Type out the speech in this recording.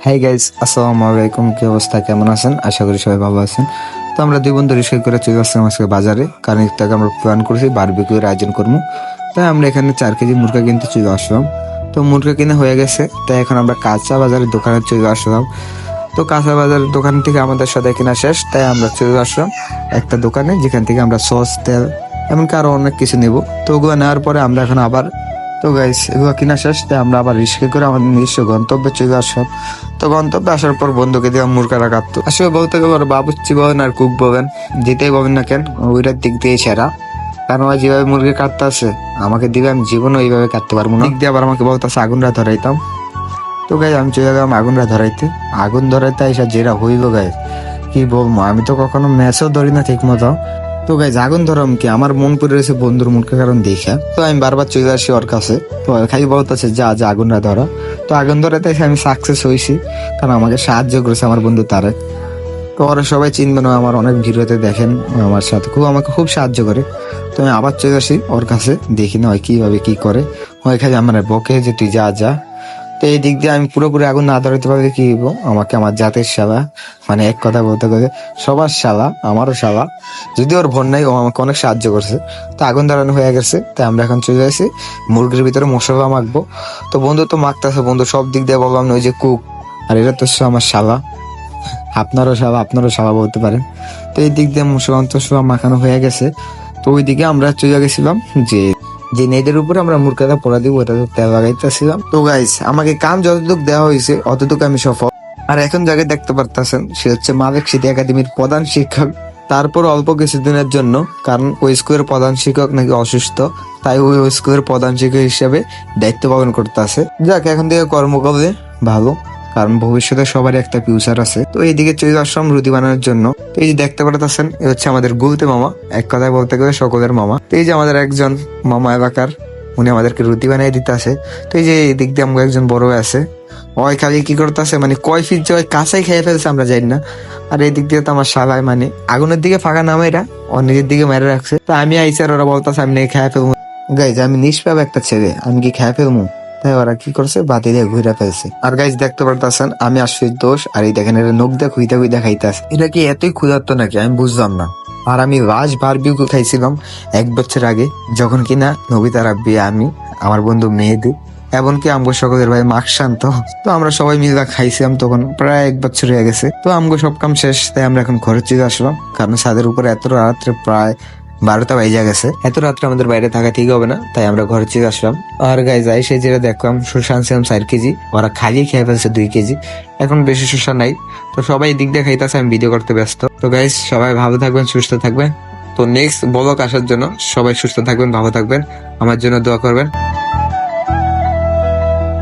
Hi guys, আসসালামু আলাইকুম। কি অবস্থা, কেমন আছেন? আশা করি সবাই ভালো আছেন। তো আমরা দুই বন্ধু রিস্ক করে চলে আসলাম আজকে বাজারে, কারণ একটু আগে আমরা প্ল্যান করেছি বারবিকিউর আয়োজন করবো। তাই আমরা এখানে 4 কেজি মুরগা কিনতে চলে আসলাম। তো মুরগা কিনে হয়ে গেছে, তাই এখন আমরা কাঁচা বাজারের দোকানে চলে আসলাম। তো কাঁচা বাজারের দোকান থেকে আমাদের সদাই কেনা শেষ, তাই আমরা চলে আসলাম একটা দোকানে, যেখান থেকে আমরা সস, তেল, এমনকি আরো অনেক কিছু নেব। তো ওগুলো নেওয়ার পরে আমরা এখন আবার, তো গাইস এগুলো কিনা শেষ, তাই আমরা আবার রিস্কে করে আমাদের নিজস্ব গন্তব্যে চলে আসলাম। তো গন্তব্যে আসার পর বন্ধুকে দিয়ে মুরগাটা কাটতো। আসলে বলতে গেলে ওরা বাবুর্চি বলেন আর কুক বলেন, যেটাই বলেন না কেন, ওইটার দিক দিয়ে সেরা। কারণ ওরা যেভাবে মুরগি কাটতে আছে আমাকে দিবে, আমি জীবনে ওইভাবে কাটতে পারবো না। দিক দিয়ে আবার আমাকে বলতে আছে আগুনটা ধরাইতাম। তো গাই আমি চলে গেলাম আগুনটা ধরাইতে। আগুন ধরাইতে এসে যেটা হইল গাই, কি বলবো, আমি তো কখনো ম্যাচও ধরি না ঠিক মতো। তো গাইজ আগুন ধরাম কি, আমার মন পড়ে রয়েছে বন্ধুর মুখের কারণ দেখা। তো আমি বারবার চলে আসি ওর কাছে। তো খালি বলতেছে যা যা আগুনটা ধরা। তো আগুন ধরাতে আমি সাকসেস হয়েছি, কারণ আমাকে সাহায্য করেছে আমার বন্ধু তারেক। তো ওরা সবাই চিনবে না, আমার অনেক ভিডিওতে দেখেন আমার সাথে আমাকে খুব সাহায্য করে। তো আমি আবার চলে আসি ওর কাছে, দেখি না হয় কিভাবে কি করে। ওই খালি আমার বকে যে তুই যা যা। তো এই দিক দিয়ে আমি পুরোপুরি আগুন না ধরাতে পারলে কি হইব, আমাকে আমার জাতের শালা, মানে এক কথা বলতে গেলে সবার শালা, আমারও শালা, যদি ওর ভন নাই, ও আমাকে অনেক সাহায্য করছে। তো আগুন ধরানো হয়ে গেছে, তাই আমরা এখন চলে আসি মুরগির ভিতরে মশলা মাখবো। তো বন্ধু তো মাখতেছে, বন্ধু সব দিক দিয়ে বললাম না ওই যে কুক, আর এটা তো আমার শালা, আপনারও শালা বলতে পারেন। তো এই দিক দিয়ে মশলা মাখানো হয়ে গেছে। তো ওইদিকে আমরা চলে গেছিলাম যে যে নেটের উপরে আমরা মুরগাটা পোড়া দিব, ওটাতে তেল লাগাইতেছিলাম। তো গাইস আমাকে কাম যতটুকু দেওয়া হয়েছে অতটুকু আমি সফল। আর এখন যাকে দেখতে পারতেছেন সে হচ্ছে মালিক সিটি একাডেমির প্রধান শিক্ষক। তারপর অল্প কিছুদিনের জন্য, কারণ ওই স্কুলের প্রধান শিক্ষক নাকি অসুস্থ, তাই ওই স্কুলের প্রধান শিক্ষক হিসেবে দায়িত্ব পালন করতেছে। যাক, এখন থেকে কর্ম করলে ভালো, কারণ ভবিষ্যতে সবারই একটা ফিউচার আছে। তো এইদিকে চলে আসলাম রুটি বানানোর জন্য। তো এই যে দেখতে পারতেছেন, এ হচ্ছে আমাদের গুলতে মামা, এক কথায় বলতে গেলে সকলের মামা। তো এই যে আমাদের একজন মামা এলাকার, উনি আমাদেরকে রুটি বানিয়ে দিতে আসে। তো এই যে এই দিক দিয়ে আমাকে একজন বড় আছে, ওই খালি কি করতেছে, মানে কয় ফিট যে ওই কাঁচাই খেয়ে ফেলছে আমরা জানি না। আর এই দিক দিয়ে তো আমার শালায় মানে আগুনের দিকে ফাঁকা নামাইরা ওর নিজের দিকে মেরে রাখছে। তো আমি আইসি আর ওরা বলতেছে আমি নাকি খেয়ে ফেলবো। গাইজ আমি নিষ্পাপ একটা ছেলে, আমি কি খেয়ে ফেলবো? তাই ওরা কি করছে, বাতি দিয়ে ঘুরে ফেলছে। আর গাইজ দেখতে পারতেছেন আমি আসছি দোষ, আর এই দেখেন এটা নখ দিয়ে খুইতে খুইতে খাইতেছে। এটা কি এতই ক্ষুধার্ত নাকি, আমি বুঝলাম না। আর আমি লাস্ট বারবিকিউ খাইছিলাম 1 বছর আগে, যখন কিনা নবিতা রাব্বি, আমি, আমার বন্ধু মেহেদি, এমনকি আমগো সকলের ভাই মাকশান্ত। তো আমরা সবাই মিলে খাইছিলাম, তখন প্রায় 1 বছর হয়ে গেছে। তো আমগো সব কাম শেষ, তাই আমরা এখন ঘরে চলে আসলাম, কারণ ছাদের উপরে এত রাত্রে প্রায় 12টা বাজে গেছে। এত রাত্রে আমাদের বাইরে থাকা ঠিক হবে না, তাই আমরা ঘরে চলে আসলাম। আর গাইজ সে যেটা দেখলাম শসা আনছিলাম 4 কেজি, ওরা খালি খেয়ে ফেলছে 2 কেজি। এখন বেশি শসা নাই, তো সবাই দিক দিয়ে খাইতেছে, আমি ভিডিও করতে ব্যস্ত। তো গাইজ সবাই ভালো থাকবেন, সুস্থ থাকবেন। তো নেক্সট ব্লগ আসার জন্য সবাই সুস্থ থাকবেন, ভালো থাকবেন, আমার জন্য দোয়া করবেন।